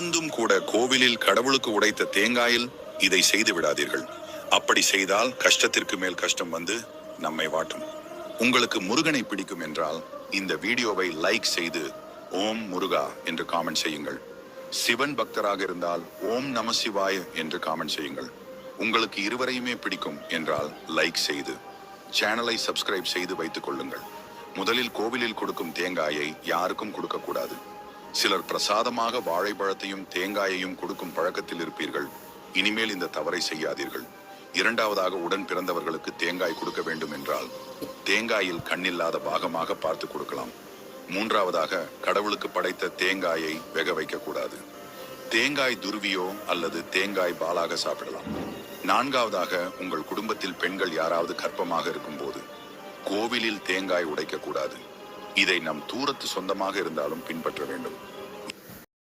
இருந்தும் கூட கோவிலில் கடவுளுக்கு உடைத்த தேங்காயில் இதை செய்து விடாதீர்கள். அப்படி செய்தால் கஷ்டத்திற்கு மேல் கஷ்டம் வந்து நம்மை வாட்டும். உங்களுக்கு முருகனை பிடிக்கும் என்றால் இந்த வீடியோவை லைக் செய்து ஓம் முருகா என்று காமெண்ட் செய்யுங்கள். சிவன் பக்தராக இருந்தால் ஓம் நம சிவாய என்று காமெண்ட் செய்யுங்கள். உங்களுக்கு இருவரையுமே பிடிக்கும் என்றால் லைக் செய்து சேனலை சப்ஸ்கிரைப் செய்து வைத்துக் கொள்ளுங்கள். முதலில் கோவிலில் கொடுக்கும் தேங்காயை யாருக்கும் கொடுக்கக்கூடாது. சிலர் பிரசாதமாக வாழைப்பழத்தையும் தேங்காயையும் கொடுக்கும் பழக்கத்தில் இருப்பீர்கள். இனிமேல் இந்த தவறை செய்யாதீர்கள். இரண்டாவதாக, உடன் பிறந்தவர்களுக்கு தேங்காய் கொடுக்க வேண்டும் என்றால் தேங்காயில் கண்ணில்லாத பாகமாக பார்த்து கொடுக்கலாம். மூன்றாவதாக, கடவுளுக்கு படைத்த தேங்காயை வேக வைக்கக்கூடாது. தேங்காய் துருவியோ அல்லது தேங்காய் பாலாக சாப்பிடலாம். நான்காவதாக, உங்கள் குடும்பத்தில் பெண்கள் யாராவது கர்ப்பமாக இருக்கும் போது கோவிலில் தேங்காய் உடைக்கக்கூடாது. இதை நம் தூரத்து சொந்தமாக இருந்தாலும் பின்பற்ற வேண்டும்.